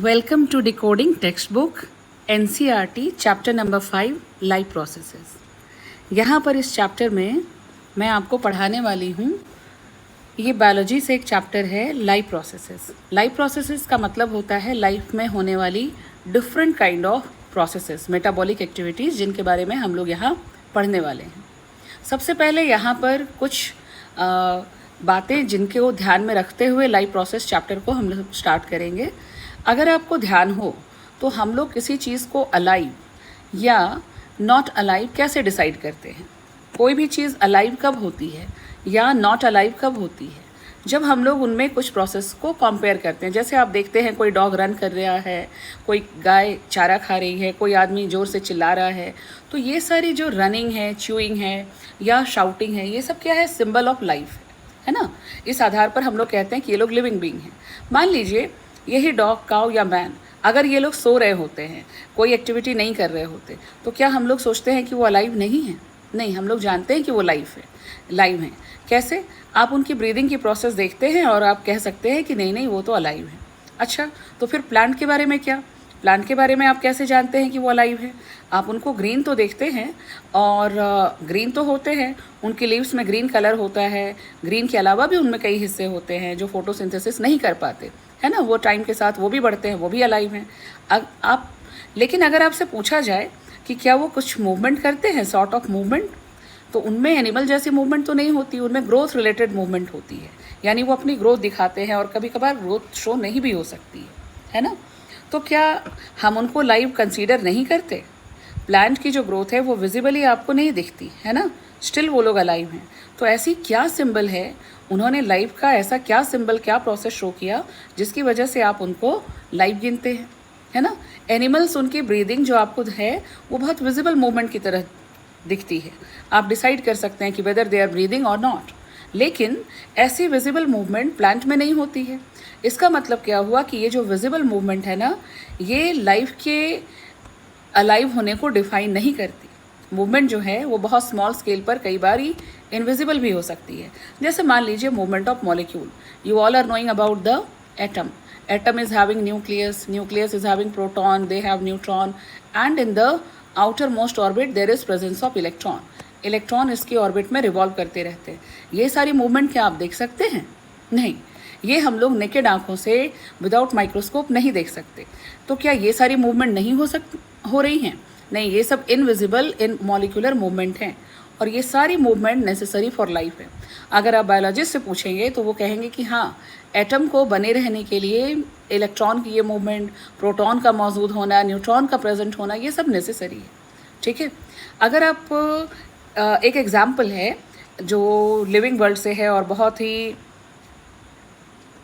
Welcome to Decoding Textbook NCERT chapter number 5 live processes. यहाँ पर इस चैप्टर में मैं आपको पढ़ाने वाली हूँ, ये बायोलॉजी से एक चैप्टर है लाइव प्रोसेसेस। लाइव प्रोसेसेस का मतलब होता है लाइफ में होने वाली different kind of processes, metabolic activities, जिनके बारे में हम लोग यहाँ पढ़ने वाले हैं। सबसे पहले यहाँ पर कुछ बातें जिनको ध्यान में रखते हुए लाइव प्रोसेस चैप्टर को हम लोग स्टार्ट करेंगे। अगर आपको ध्यान हो तो हम लोग किसी चीज़ को अलाइव या नॉट अलाइव कैसे डिसाइड करते हैं। कोई भी चीज़ अलाइव कब होती है या नॉट अलाइव कब होती है, जब हम लोग उनमें कुछ प्रोसेस को कंपेयर करते हैं। जैसे आप देखते हैं कोई डॉग रन कर रहा है, कोई गाय चारा खा रही है, कोई आदमी ज़ोर से चिल्ला रहा है, तो ये सारी जो रनिंग है, च्यूइंग है या शाउटिंग है, ये सब क्या है, सिंबल ऑफ लाइफ है ना। इस आधार पर हम लोग कहते हैं कि ये लोग लिविंग बीइंग हैं। मान लीजिए यही डॉग, काऊ या मैन, अगर ये लोग सो रहे होते हैं, कोई एक्टिविटी नहीं कर रहे होते, तो क्या हम लोग सोचते हैं कि वो अलाइव नहीं है? नहीं, हम लोग जानते हैं कि वो लाइव है। कैसे? आप उनकी ब्रीदिंग की प्रोसेस देखते हैं और आप कह सकते हैं कि नहीं नहीं वो तो अलाइव है। अच्छा, तो फिर प्लांट के बारे में क्या? प्लांट के बारे में आप कैसे जानते हैं कि वो अलाइव है? आप उनको ग्रीन तो देखते हैं और ग्रीन तो होते हैं, उनके लीव्स में ग्रीन कलर होता है। ग्रीन के अलावा भी उनमें कई हिस्से होते हैं जो फोटोसिंथेसिस नहीं कर पाते, है ना। वो टाइम के साथ वो भी बढ़ते हैं, वो भी अलाइव हैं। आप लेकिन अगर आपसे पूछा जाए कि क्या वो कुछ मूवमेंट करते हैं, सॉर्ट ऑफ मूवमेंट, तो उनमें एनिमल जैसी मूवमेंट तो नहीं होती, उनमें ग्रोथ रिलेटेड मूवमेंट होती है। यानी वो अपनी ग्रोथ दिखाते हैं और कभी कभार ग्रोथ शो नहीं भी हो सकती है ना। तो क्या हम उनको लाइव कंसीडर नहीं करते? प्लांट की जो ग्रोथ है वो विजिबली आपको नहीं दिखती है ना, स्टिल वो लोग अलाइव हैं। तो ऐसी क्या सिंबल है, उन्होंने लाइव का ऐसा क्या सिंबल, क्या प्रोसेस शो किया जिसकी वजह से आप उनको लाइव गिनते हैं, है ना। एनिमल्स, उनकी ब्रीदिंग जो आपको है वो बहुत विजिबल मूवमेंट की तरह दिखती है। आप डिसाइड कर सकते हैं कि वेदर दे आर ब्रीदिंग और नॉट। लेकिन ऐसी विजिबल मूवमेंट प्लांट में नहीं होती है। इसका मतलब क्या हुआ कि ये जो विजिबल मूवमेंट है ना, ये लाइफ के अलाइव होने को डिफाइन नहीं करती। मूवमेंट जो है वो बहुत स्मॉल स्केल पर कई बार ही इनविजिबल भी हो सकती है। जैसे मान लीजिए movement of molecule. You all are knowing about the atom. Atom is having nucleus, nucleus is having proton, they have neutron, and in the outermost orbit there is presence of electron. Electron इसकी orbit में revolve करते रहते हैं। ये सारी movement क्या आप देख सकते हैं? नहीं, ये हम लोग नेकेड आंखों से विदाउट माइक्रोस्कोप नहीं देख सकते। तो क्या ये सारी मूवमेंट नहीं हो रही हैं? नहीं, ये सब इनविजिबल इन मॉलिक्यूलर मूवमेंट हैं और ये सारी मूवमेंट नेसेसरी फॉर लाइफ है। अगर आप बायोलॉजिस्ट से पूछेंगे तो वो कहेंगे कि हाँ, एटम को बने रहने के लिए इलेक्ट्रॉन की ये मूवमेंट, प्रोटॉन का मौजूद होना, न्यूट्रॉन का प्रेजेंट होना, ये सब नेसेसरी है। ठीक है। अगर आप एक एग्जाम्पल है जो लिविंग वर्ल्ड से है और बहुत ही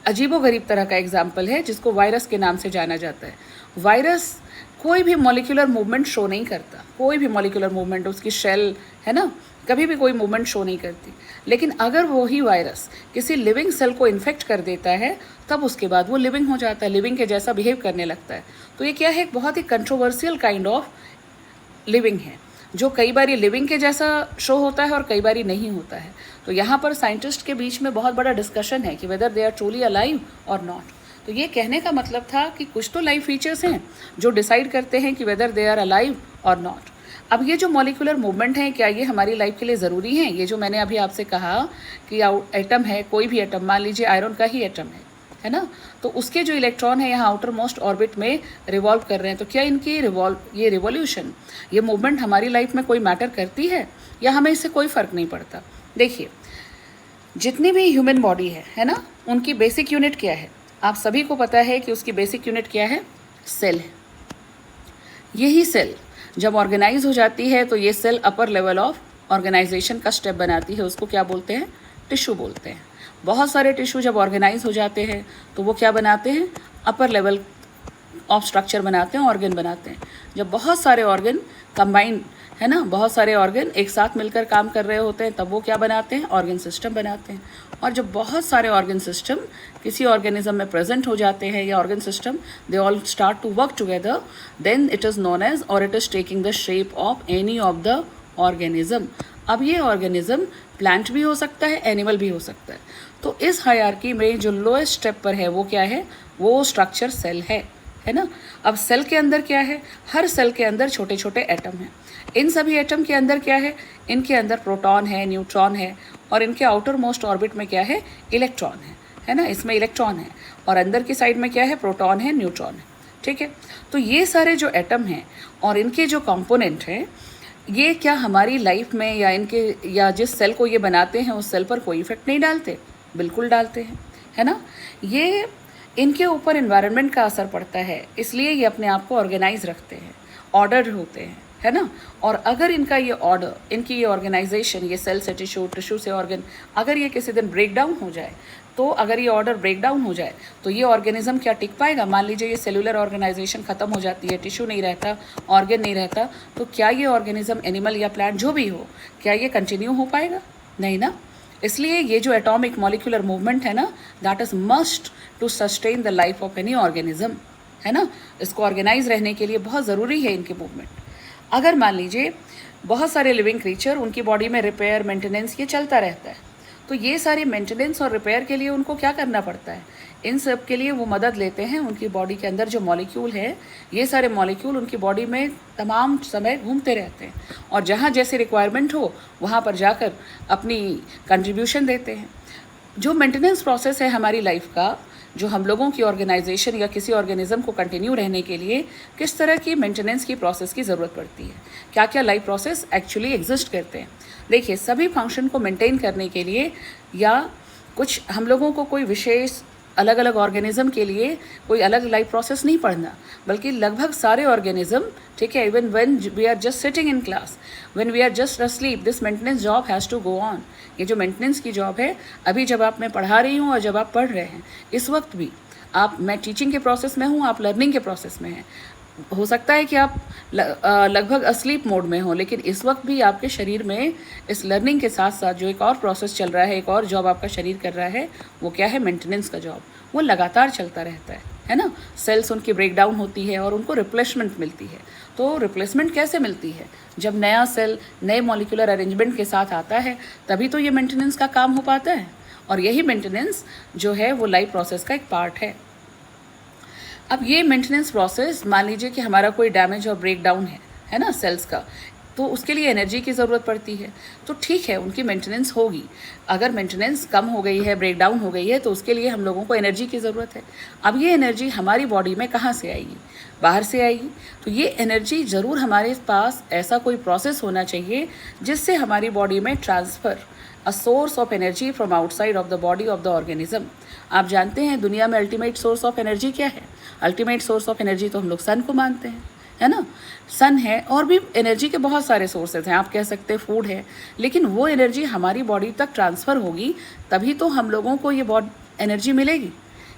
अजीबोगरीब तरह का एग्जाम्पल है, जिसको वायरस के नाम से जाना जाता है। वायरस कोई भी मॉलिक्यूलर मूवमेंट शो नहीं करता, कोई भी मॉलिक्यूलर मूवमेंट, उसकी शेल है ना, कभी भी कोई मूवमेंट शो नहीं करती। लेकिन अगर वो ही वायरस किसी लिविंग सेल को इन्फेक्ट कर देता है, तब उसके बाद वो लिविंग हो जाता है, लिविंग के जैसा बिहेव करने लगता है। तो ये क्या है, एक बहुत ही कंट्रोवर्शियल काइंड ऑफ लिविंग है, जो कई बार लिविंग के जैसा शो होता है और कई बार नहीं होता है। तो यहाँ पर साइंटिस्ट के बीच में बहुत बड़ा डिस्कशन है कि whether they are truly alive और नॉट। तो ये कहने का मतलब था कि कुछ तो लाइव फीचर्स हैं जो डिसाइड करते हैं कि वेदर दे आर अलाइव और नॉट। अब ये जो मॉलिक्यूलर मूवमेंट है, क्या ये हमारी लाइफ के लिए ज़रूरी है? ये जो मैंने अभी आपसे कहा कि एटम है, कोई भी एटम, मान लीजिए आयरन का ही एटम है ना, तो उसके जो इलेक्ट्रॉन है यहाँ आउटर मोस्ट ऑर्बिट में रिवॉल्व कर रहे हैं। तो क्या इनकी ये रिवॉल्यूशन, ये मूवमेंट हमारी लाइफ में कोई मैटर करती है या हमें इससे कोई फ़र्क नहीं पड़ता? देखिए, जितनी भी ह्यूमन बॉडी है ना, उनकी बेसिक यूनिट क्या है? आप सभी को पता है कि उसकी बेसिक यूनिट क्या है? सेल है। यही सेल जब ऑर्गेनाइज हो जाती है तो ये cell upper level of organisation का स्टेप बनाती है। उसको क्या बोलते हैं? टिश्यू बोलते हैं। बहुत सारे टिश्यू जब ऑर्गेनाइज हो जाते हैं तो वो क्या बनाते हैं? अपर लेवल ऑफ स्ट्रक्चर बनाते हैं, ऑर्गन बनाते हैं। जब बहुत सारे ऑर्गन कंबाइंड है ना, बहुत सारे ऑर्गन एक साथ मिलकर काम कर रहे होते हैं, तब वो क्या बनाते हैं? ऑर्गन सिस्टम बनाते हैं। और जब बहुत सारे ऑर्गन सिस्टम किसी ऑर्गेनिज्म में प्रेजेंट हो जाते हैं या organ system, they all start to work together, then it is known as, और it is taking the shape of any of the organism. अब ये ऑर्गेनिज्म प्लांट भी हो सकता है, एनिमल भी हो सकता है। तो इस हायरार्की में जो लोएस्ट स्टेप पर है वो क्या है? वो स्ट्रक्चर सेल है है ना। अब सेल के अंदर क्या है, हर सेल के अंदर छोटे छोटे एटम हैं। इन सभी एटम के अंदर क्या है, इनके अंदर प्रोटॉन है, न्यूट्रॉन है, और इनके आउटर मोस्ट ऑर्बिट में क्या है, इलेक्ट्रॉन है ना, इसमें इलेक्ट्रॉन है, और अंदर की साइड में क्या है, प्रोटॉन है, न्यूट्रॉन है, ठीक है। तो ये सारे जो एटम हैं और इनके जो कंपोनेंट हैं, ये क्या हमारी लाइफ में या जिस सेल को ये बनाते हैं उस सेल पर कोई इफेक्ट नहीं डालते? बिल्कुल डालते हैं, है ना। ये इनके ऊपर एनवायरनमेंट का असर पड़ता है, इसलिए ये अपने आप को ऑर्गेनाइज रखते हैं, ऑर्डर होते हैं, है ना। और अगर इनका ये ऑर्डर, इनकी ये ऑर्गेनाइजेशन, ये सेल से टिश्यू, टिश्यू से ऑर्गन, अगर ये किसी दिन ब्रेक डाउन हो जाए, तो अगर ये ऑर्डर ब्रेक डाउन हो जाए तो ये ऑर्गेनिज्म क्या टिक पाएगा? मान लीजिए ये सेलुलर ऑर्गेनाइजेशन खत्म हो जाती है, टिश्यू नहीं रहता, ऑर्गन नहीं रहता, तो क्या ये ऑर्गेनिज्म, एनिमल या प्लांट जो भी हो, क्या ये कंटिन्यू हो पाएगा? नहीं ना। इसलिए ये जो एटॉमिक मॉलिक्यूलर मूवमेंट है ना, that is must to sustain the life of any organism, है ना। इसको ऑर्गेनाइज रहने के लिए बहुत ज़रूरी है इनकी मूवमेंट। अगर मान लीजिए बहुत सारे लिविंग क्रीचर, उनकी बॉडी में रिपेयर, मेंटेनेंस ये चलता रहता है, तो ये सारे मेंटेनेंस और रिपेयर के लिए उनको क्या करना पड़ता है? इन सब के लिए वो मदद लेते हैं, उनकी बॉडी के अंदर जो मॉलिक्यूल है, ये सारे मॉलिक्यूल उनकी बॉडी में तमाम समय घूमते रहते हैं, और जहाँ जैसी रिक्वायरमेंट हो वहाँ पर जाकर अपनी कंट्रीब्यूशन देते हैं। जो मेंटेनेंस प्रोसेस है हमारी लाइफ का, जो हम लोगों की ऑर्गेनाइजेशन या किसी ऑर्गेनिज्म को कंटिन्यू रहने के लिए किस तरह की मेंटेनेंस की प्रोसेस की ज़रूरत पड़ती है, क्या क्या लाइफ प्रोसेस एक्चुअली एग्जिस्ट करते हैं। देखिए, सभी फंक्शन को मेंटेन करने के लिए या कुछ हम लोगों को कोई विशेष अलग अलग ऑर्गेनिज्म के लिए कोई अलग लाइफ प्रोसेस नहीं पढ़ना, बल्कि लगभग सारे ऑर्गेनिज्म, ठीक है, even when we are just sitting in class, when we are just asleep, this maintenance job has to go on. ये जो मेंटेनेंस की जॉब है, अभी जब आप मैं पढ़ा रही हूँ और जब आप पढ़ रहे हैं, इस वक्त भी मैं टीचिंग के प्रोसेस में हूँ, आप लर्निंग के प्रोसेस में हैं। हो सकता है कि आप लगभग अस्लीप मोड में हो, लेकिन इस वक्त भी आपके शरीर में इस लर्निंग के साथ साथ जो एक और प्रोसेस चल रहा है, एक और जॉब आपका शरीर कर रहा है, वो क्या है? मेंटेनेंस का जॉब। वो लगातार चलता रहता है ना। सेल्स उनकी ब्रेक डाउन होती है और उनको रिप्लेसमेंट मिलती है। तो रिप्लेसमेंट कैसे मिलती है? जब नया सेल नए मॉलिक्यूलर अरेंजमेंट के साथ आता है, तभी तो ये मेंटेनेंस का काम हो पाता है, और यही मेंटेनेंस जो है वो लाइफ प्रोसेस का एक पार्ट है। अब ये मेंटेनेंस प्रोसेस, मान लीजिए कि हमारा कोई डैमेज और ब्रेक डाउन है ना सेल्स का, तो उसके लिए एनर्जी की ज़रूरत पड़ती है। तो ठीक है, उनकी मेंटेनेंस होगी। अगर मेंटेनेंस कम हो गई है, ब्रेक डाउन हो गई है, तो उसके लिए हम लोगों को एनर्जी की ज़रूरत है। अब ये एनर्जी हमारी बॉडी में कहाँ से आएगी? बाहर से आएगी। तो ये एनर्जी ज़रूर हमारे पास ऐसा कोई प्रोसेस होना चाहिए जिससे हमारी बॉडी में transfer, a source of energy from outside of the body of the organism. आप जानते हैं दुनिया में अल्टीमेट सोर्स ऑफ एनर्जी क्या है? अल्टीमेट सोर्स ऑफ एनर्जी तो हम लोग सन को मानते हैं, है ना। सन है, और भी एनर्जी के बहुत सारे सोर्सेज हैं, आप कह सकते हैं फूड है, लेकिन वो एनर्जी हमारी बॉडी तक ट्रांसफ़र होगी तभी तो हम लोगों को ये एनर्जी मिलेगी।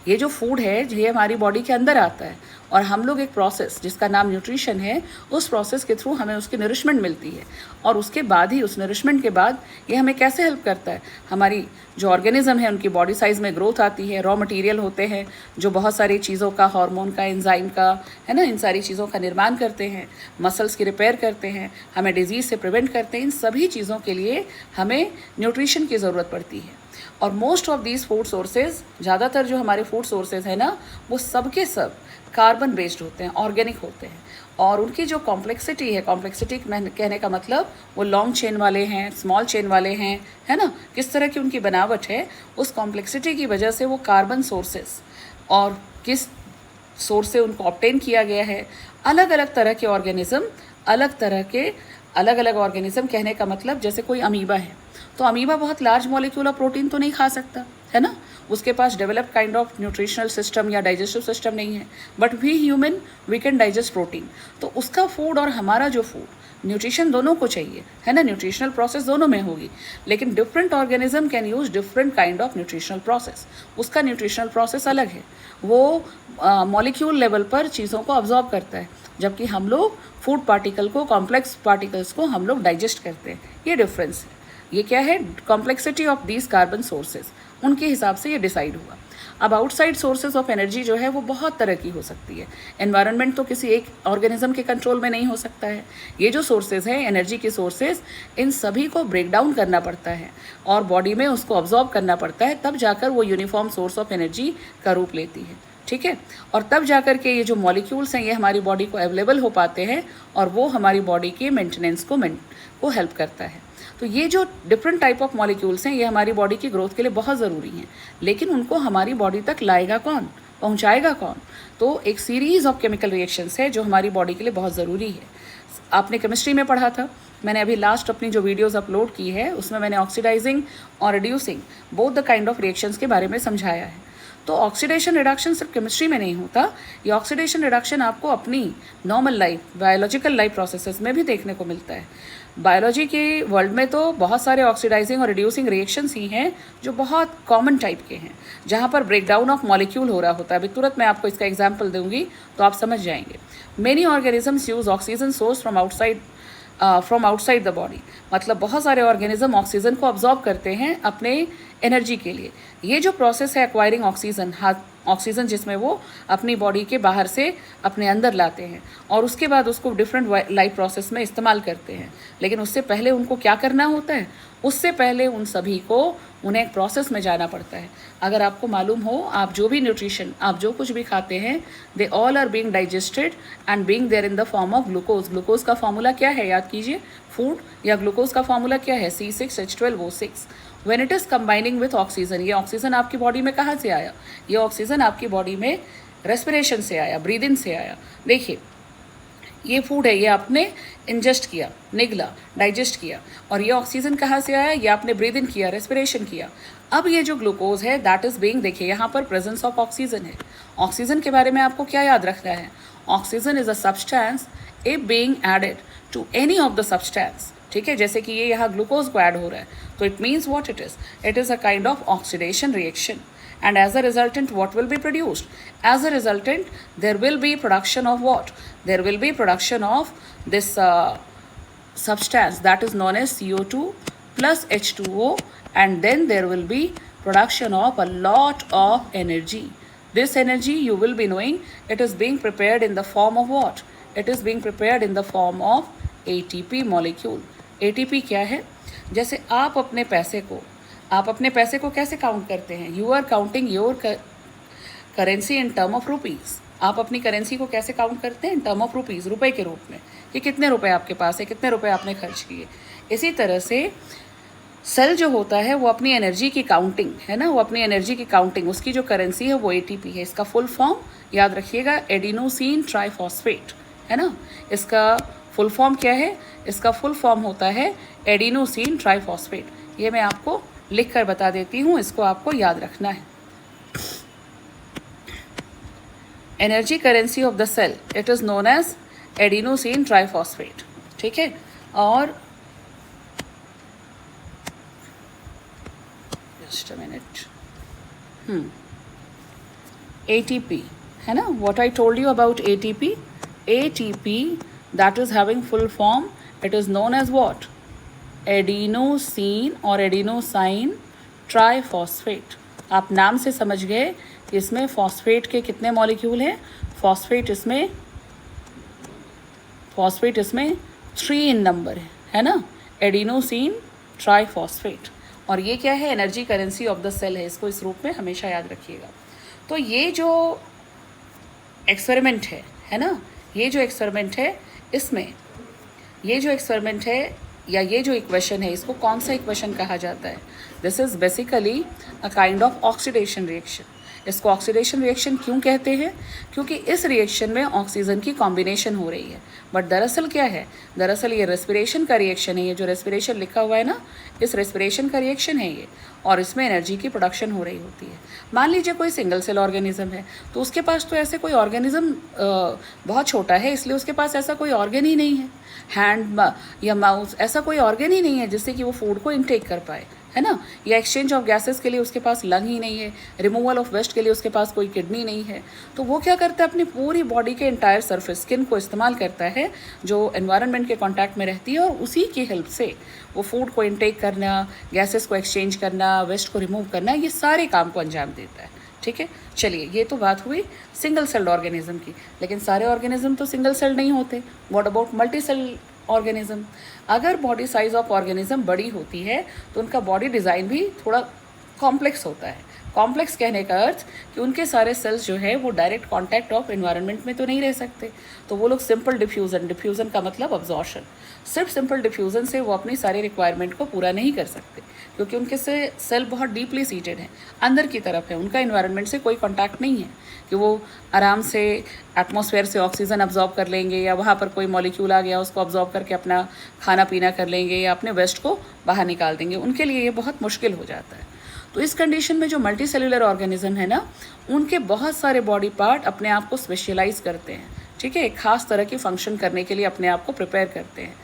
ये जो फूड है ये हमारी बॉडी के अंदर आता है, और हम लोग एक प्रोसेस जिसका नाम न्यूट्रिशन है, उस प्रोसेस के थ्रू हमें उसकी नरिशमेंट मिलती है, और उसके बाद ही, उस नरिशमेंट के बाद ये हमें कैसे हेल्प करता है? हमारी जो ऑर्गेनिज्म है उनकी बॉडी साइज में ग्रोथ आती है, रॉ मटेरियल होते हैं जो बहुत सारी चीज़ों का, हार्मोन का, एंजाइम का, है ना, इन सारी चीज़ों का निर्माण करते हैं, मसल्स की रिपेयर करते हैं, हमें डिजीज़ से प्रिवेंट करते हैं। इन सभी चीज़ों के लिए हमें न्यूट्रिशन की ज़रूरत पड़ती है। और most of these food sources, ज़्यादातर जो हमारे फूड सोर्सेज है ना, वो सब के सब कार्बन बेस्ड होते हैं, ऑर्गेनिक होते हैं, और उनकी जो कॉम्प्लेक्सिटी है, कॉम्प्लेक्सिटी कहने का मतलब वो लॉन्ग चेन वाले हैं, स्मॉल चेन वाले हैं, है ना, किस तरह की उनकी बनावट है, उस कॉम्प्लेक्सिटी की वजह से वो कार्बन सोर्सेस और किस सोर्स से उनको ऑब्टेन किया गया है। अलग अलग तरह के ऑर्गेनिज्म, अलग अलग ऑर्गेनिज्म कहने का मतलब, जैसे कोई अमीबा है, तो अमीबा बहुत लार्ज मॉलिक्यूल ऑफ प्रोटीन तो नहीं खा सकता, है ना, उसके पास develop kind of nutritional system या डाइजेस्टिव सिस्टम नहीं है, but we human we can digest protein. तो उसका फूड और हमारा जो फूड, न्यूट्रिशन दोनों को चाहिए, है ना, न्यूट्रिशनल प्रोसेस दोनों में होगी, लेकिन different organism can use different kind of nutritional process. उसका न्यूट्रिशनल प्रोसेस अलग है, वो मॉलिक्यूल लेवल पर चीज़ों को ऑब्जॉर्व करता है, जबकि हम लोग फूड पार्टिकल को, कॉम्प्लेक्स पार्टिकल्स को हम लोग डाइजेस्ट करते हैं। ये डिफरेंस है। ये क्या है? Complexity of these carbon sources, उनके हिसाब से ये डिसाइड हुआ। अब आउटसाइड सोर्सेज ऑफ एनर्जी जो है वो बहुत तरह की हो सकती है। एनवायरनमेंट तो किसी एक ऑर्गेनिज्म के कंट्रोल में नहीं हो सकता है। ये जो सोर्सेज हैं, एनर्जी की सोर्सेज, इन सभी को ब्रेक डाउन करना पड़ता है और बॉडी में उसको ऑब्जॉर्ब करना पड़ता है, तब जाकर वो यूनिफॉर्म सोर्स ऑफ एनर्जी का रूप लेती है। ठीक है। और तब जाकर के ये जो मॉलिक्यूल्स हैं ये हमारी बॉडी को अवेलेबल हो पाते हैं और वो हमारी बॉडी के मेंटेनेंस को हेल्प करता है। तो ये जो डिफरेंट टाइप ऑफ मॉलिक्यूल्स हैं ये हमारी बॉडी की ग्रोथ के लिए बहुत ज़रूरी हैं, लेकिन उनको हमारी बॉडी तक लाएगा कौन, पहुंचाएगा कौन? तो एक सीरीज़ ऑफ केमिकल रिएक्शंस है जो हमारी बॉडी के लिए बहुत ज़रूरी है। आपने केमिस्ट्री में पढ़ा था, मैंने अभी लास्ट अपनी जो वीडियोस अपलोड की है उसमें मैंने ऑक्सीडाइजिंग और reducing both the kind of reactions के बारे में समझाया है। तो ऑक्सीडेशन रिडक्शन सिर्फ केमिस्ट्री में नहीं होता, ये ऑक्सीडेशन रिडक्शन आपको अपनी normal life, biological life processes में भी देखने को मिलता है। बायोलॉजी के वर्ल्ड में तो बहुत सारे ऑक्सीडाइजिंग और रिड्यूसिंग रिएक्शंस ही हैं जो बहुत कॉमन टाइप के हैं, जहाँ पर ब्रेकडाउन ऑफ मॉलिक्यूल हो रहा होता है। अभी तुरंत मैं आपको इसका एग्जाम्पल दूंगी तो आप समझ जाएंगे। Many organisms use oxygen source from outside the body, मतलब बहुत सारे ऑर्गेनिज्म ऑक्सीजन को अब्जॉर्ब करते हैं अपने एनर्जी के लिए। ये जो प्रोसेस है एक्वायरिंग ऑक्सीजन जिसमें वो अपनी बॉडी के बाहर से अपने अंदर लाते हैं और उसके बाद उसको डिफरेंट लाइफ प्रोसेस में इस्तेमाल करते हैं। लेकिन उससे पहले उनको क्या करना होता है, उससे पहले उन सभी को उन्हें एक प्रोसेस में जाना पड़ता है। अगर आपको मालूम हो, आप जो भी न्यूट्रिशन, आप जो कुछ भी खाते हैं, they all are being digested and being there in the form of glucose. Glucose का फॉर्मूला क्या है, याद कीजिए, फूड या ग्लूकोज का फॉर्मूला क्या है, C6H12O6। When it is combining with oxygen, ये ऑक्सीजन आपकी बॉडी में कहाँ से आया, ये ऑक्सीजन आपकी बॉडी में रेस्पिरेशन से आया, ब्रीद इन से आया। देखिए ये फूड है, ये आपने इंजेस्ट किया, निगला, डाइजेस्ट किया, और ये ऑक्सीजन कहाँ से आया, ये आपने ब्रीद इन किया, रेस्पिरेशन किया। अब ये जो ग्लूकोज है दैट इज बीइंग, देखिए यहाँ पर प्रेजेंस ऑफ ऑक्सीजन है। ऑक्सीजन के बारे में आपको क्या याद रखना है, oxygen is a substance if being added to any of the substance, ठीक है। जैसे कि ये यहाँ ग्लूकोज को ऐड हो रहा है तो it means what it is a kind of oxidation reaction. And as a resultant, what will be produced? As a resultant, there will be production of what? There will be production of this substance that is known as CO2 plus H2O, and then there will be production of a lot of energy. This energy you will be knowing, it is being prepared in the form of what? It is being prepared in the form of ATP molecule. ATP क्या है? जैसे आप अपने पैसे को कैसे count करते हैं, you are counting your currency in term of rupees. आप अपनी करेंसी को कैसे काउंट करते हैं, इन टर्म ऑफ रुपीज़, रुपए के रूप में, कि कितने रुपए आपके पास है, कितने रुपए आपने खर्च किए। इसी तरह से सेल जो होता है वो अपनी एनर्जी की काउंटिंग है ना, वो अपनी एनर्जी की काउंटिंग, उसकी जो करेंसी है वो ATP है। इसका फुल फॉर्म याद रखिएगा, एडिनोसिन ट्राइफॉस्फेट, है ना। इसका फुल फॉर्म क्या है, इसका फुल फॉर्म होता है एडिनोसिन ट्राइफॉस्फेट। ये मैं आपको लिख कर बता देती हूँ, इसको आपको याद रखना है। Energy currency of the cell, it is known as adenosine triphosphate, ठीक है। और जस्ट अ मिनट, ATP है ना, what I told you about ATP that is having full form, it is known as what? Adenosine और adenosine triphosphate. आप नाम से समझ गए कि इसमें फॉस्फेट के कितने मॉलिक्यूल हैं, फॉस्फेट इसमें 3 इन नंबर है ना, एडिनोसिन ट्राइफॉस्फेट। और ये क्या है, energy currency of the cell है, इसको इस रूप में हमेशा याद रखिएगा। तो ये जो एक्सपेरिमेंट है ना, ये जो एक्सपेरिमेंट है, इसमें ये जो एक्सपेरिमेंट है या ये जो इक्वेशन है, इसको कौन सा इक्वेशन कहा जाता है, this is basically a kind of oxidation reaction. इसको ऑक्सीडेशन रिएक्शन क्यों कहते हैं, क्योंकि इस रिएक्शन में ऑक्सीजन की कॉम्बिनेशन हो रही है। बट दरअसल क्या है, दरअसल ये रेस्पिरेशन का रिएक्शन है। ये जो रेस्पिरेशन लिखा हुआ है ना, इस रेस्पिरेशन का रिएक्शन है ये, और इसमें एनर्जी की प्रोडक्शन हो रही होती है। मान लीजिए कोई सिंगल सेल ऑर्गेनिज्म है, तो उसके पास तो ऐसे कोई ऑर्गेनिज्म बहुत छोटा है, इसलिए उसके पास ऐसा कोई ऑर्गन ही नहीं है, हैंड या माउस, ऐसा कोई ऑर्गन ही नहीं है जिससे कि वो फूड को इनटेक कर पाए, है ना। या एक्सचेंज ऑफ गैसेस के लिए उसके पास लंग ही नहीं है, रिमूवल ऑफ वेस्ट के लिए उसके पास कोई किडनी नहीं है। तो वो क्या करता है, अपनी पूरी बॉडी के इंटायर सरफेस, स्किन को इस्तेमाल करता है जो एनवायरनमेंट के कांटेक्ट में रहती है, और उसी की हेल्प से वो फूड को इनटेक करना, गैसेस को एक्सचेंज करना, वेस्ट को रिमूव करना, ये सारे काम को अंजाम देता है, ठीक है। चलिए, ये तो बात हुई सिंगल सेल्ड ऑर्गेनिज्म की, लेकिन सारे ऑर्गेनिज्म तो सिंगल सेल्ड नहीं होते। What about multi cell organism? अगर बॉडी साइज ऑफ ऑर्गेनिज्म बड़ी होती है तो उनका बॉडी डिज़ाइन भी थोड़ा कॉम्प्लेक्स होता है। कॉम्प्लेक्स कहने का अर्थ कि उनके सारे सेल्स जो है वो डायरेक्ट कांटेक्ट ऑफ एनवायरनमेंट में तो नहीं रह सकते, तो वो लोग सिंपल डिफ्यूज़न, डिफ्यूज़न का मतलब अब्जॉर्शन, सिर्फ सिंपल डिफ्यूज़न से वो अपनी सारी रिक्वायरमेंट को पूरा नहीं कर सकते, क्योंकि उनके से सेल बहुत डीपली सीटेड है, अंदर की तरफ है, उनका एनवायरनमेंट से कोई कॉन्टैक्ट नहीं है कि वो आराम से एटमॉस्फेयर से ऑक्सीजन अब्जॉर्ब कर लेंगे या वहाँ पर कोई मॉलिक्यूल आ गया उसको अब्जॉर्ब करके अपना खाना पीना कर लेंगे या अपने वेस्ट को बाहर निकाल देंगे, उनके लिए ये बहुत मुश्किल हो जाता है। तो इस कंडीशन में जो मल्टी सेलुलर ऑर्गेनिज्म है ना, उनके बहुत सारे बॉडी पार्ट अपने आप को स्पेशलाइज करते हैं, ठीक है, एक खास तरह की फंक्शन करने के लिए अपने आप को प्रिपेयर करते हैं।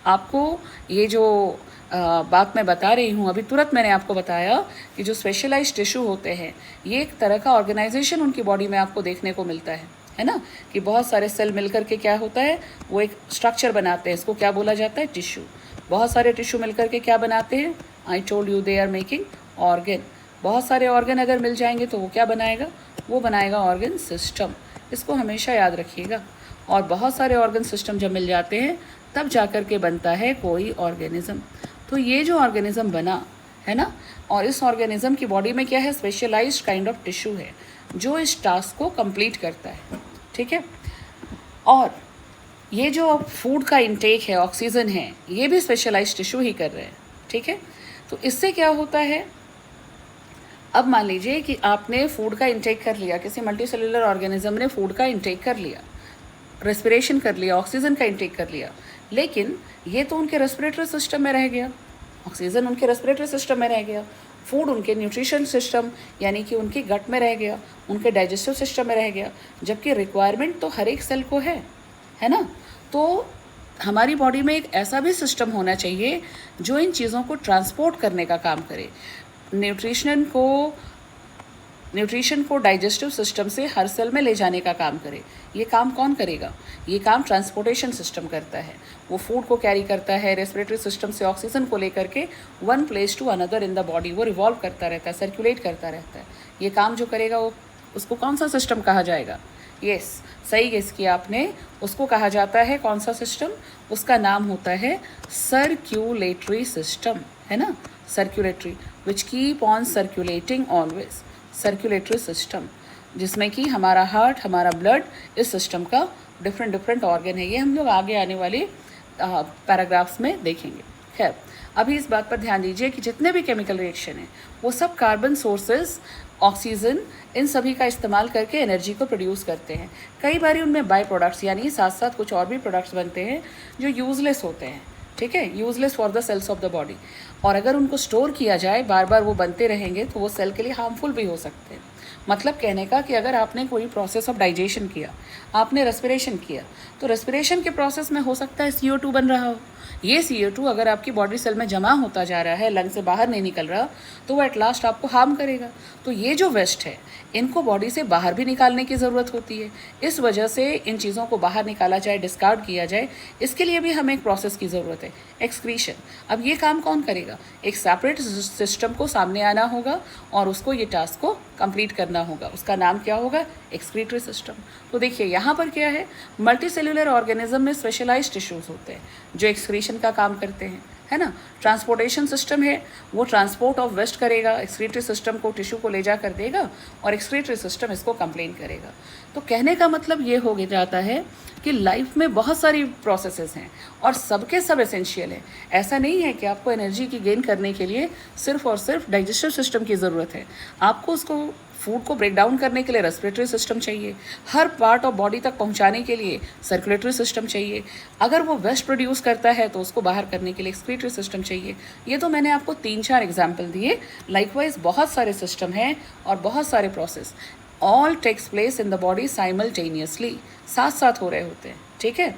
आपको ये जो बात मैं बता रही हूँ अभी तुरंत मैंने आपको बताया कि जो स्पेशलाइज्ड टिश्यू होते हैं ये एक तरह का ऑर्गेनाइजेशन उनकी बॉडी में आपको देखने को मिलता है ना, कि बहुत सारे सेल मिलकर के क्या होता है वो एक स्ट्रक्चर बनाते हैं, इसको क्या बोला जाता है, टिश्यू। बहुत सारे टिश्यू मिलकर के क्या बनाते हैं, I told you they are making organ. बहुत सारे ऑर्गन अगर मिल जाएंगे तो वो क्या बनाएगा, वो बनाएगा ऑर्गन सिस्टम, इसको हमेशा याद रखिएगा। और बहुत सारे ऑर्गन सिस्टम जब मिल जाते हैं तब जाकर के बनता है कोई ऑर्गेनिज्म। तो ये जो ऑर्गेनिज्म बना है ना, और इस ऑर्गेनिज्म की बॉडी में क्या है, स्पेशलाइज्ड काइंड ऑफ टिश्यू है जो इस टास्क को कंप्लीट करता है, ठीक है। और ये जो फूड का इंटेक है, ऑक्सीजन है, ये भी स्पेशलाइज्ड टिश्यू ही कर रहे हैं, ठीक है। तो इससे क्या होता है, अब मान लीजिए कि आपने फूड का इंटेक कर लिया, किसी मल्टी सेलुलर ऑर्गेनिज्म ने फूड का इंटेक कर लिया, रेस्पिरेशन कर लिया, ऑक्सीजन का इंटेक कर लिया, लेकिन ये तो उनके रेस्पिरेटरी सिस्टम में रह गया, ऑक्सीजन उनके रेस्पिरेटरी सिस्टम में रह गया, फूड उनके न्यूट्रिशन सिस्टम यानी कि उनकी गट में रह गया, उनके डाइजेस्टिव सिस्टम में रह गया, जबकि रिक्वायरमेंट तो हर एक सेल को है ना। तो हमारी बॉडी में एक ऐसा भी सिस्टम होना चाहिए जो इन चीज़ों को ट्रांसपोर्ट करने का काम करे, न्यूट्रिशन को डाइजेस्टिव सिस्टम से हर सेल में ले जाने का काम करे। ये काम कौन करेगा, ये काम ट्रांसपोर्टेशन सिस्टम करता है, वो फूड को कैरी करता है, रेस्पिरेटरी सिस्टम से ऑक्सीजन को लेकर के one place to another in the body वो रिवॉल्व करता रहता है, सर्कुलेट करता रहता है। ये काम जो करेगा वो उसको कौन सा सिस्टम कहा जाएगा, यस सही गेस किया आपने, उसको कहा जाता है कौन सा सिस्टम, उसका नाम होता है सर्क्यूलेटरी सिस्टम, है ना, circulatory, which keep on circulating always, circulatory system, जिसमें कि हमारा हार्ट, हमारा ब्लड, इस सिस्टम का डिफरेंट ऑर्गन है। ये हम लोग आगे आने वाले पैराग्राफ्स में देखेंगे। खैर अभी इस बात पर ध्यान दीजिए कि जितने भी केमिकल रिएक्शन हैं वो सब कार्बन सोर्सेज, ऑक्सीजन, इन सभी का इस्तेमाल करके एनर्जी को प्रोड्यूस करते हैं। कई बार उनमें बाई प्रोडक्ट्स यानी साथ साथ कुछ और भी प्रोडक्ट्स बनते हैं जो यूजलेस होते हैं, ठीक है, useless for the cells of the body, और अगर उनको स्टोर किया जाए, बार बार वो बनते रहेंगे तो वो सेल के लिए हार्मफुल भी हो सकते हैं। मतलब कहने का कि अगर आपने कोई प्रोसेस ऑफ डाइजेशन किया, आपने रेस्पिरेशन किया, तो रेस्पिरेशन के प्रोसेस में हो सकता है CO2 बन रहा हो। ये CO2 अगर आपकी बॉडी सेल में जमा होता जा रहा है, लंग से बाहर नहीं निकल रहा, तो वो एट लास्ट आपको हार्म करेगा। तो ये जो वेस्ट है इनको बॉडी से बाहर भी निकालने की ज़रूरत होती है। इस वजह से इन चीज़ों को बाहर निकाला जाए, डिस्कार्ड किया जाए, इसके लिए भी हमें एक प्रोसेस की ज़रूरत है, एक्सक्रीशन। अब ये काम कौन करेगा, एक सेपरेट सिस्टम को सामने आना होगा और उसको ये टास्क को कंप्लीट करना होगा, उसका नाम क्या होगा, एक्सक्रीटरी सिस्टम। तो देखिए यहाँ पर क्या है, मल्टी सेलुलर ऑर्गेनिज्म में स्पेशलाइज्ड टिश्यूज होते हैं जो एक्सक्रीशन का काम करते हैं, है ना। ट्रांसपोर्टेशन सिस्टम है, वो ट्रांसपोर्ट ऑफ वेस्ट करेगा, एक्सक्रीटरी सिस्टम को टिश्यू को ले जा कर देगा और एक्सक्रीटरी सिस्टम इसको कंप्लेन करेगा। तो कहने का मतलब ये हो जाता है कि लाइफ में बहुत सारी प्रोसेसेस हैं और सबके सब एसेंशियल है। ऐसा नहीं है कि आपको एनर्जी की गेन करने के लिए सिर्फ और सिर्फ डाइजेस्टिव सिस्टम की ज़रूरत है, आपको उसको फूड को ब्रेक डाउन करने के लिए रेस्पिरेटरी सिस्टम चाहिए, हर पार्ट ऑफ बॉडी तक पहुंचाने के लिए सर्कुलेटरी सिस्टम चाहिए, अगर वो वेस्ट प्रोड्यूस करता है तो उसको बाहर करने के लिए एक्सक्रीटरी सिस्टम चाहिए। ये तो मैंने आपको 3-4 एग्जाम्पल दिए, लाइकवाइज बहुत सारे सिस्टम हैं और बहुत सारे process, all takes place in the body simultaneously, साथ साथ हो रहे होते हैं, ठीक है।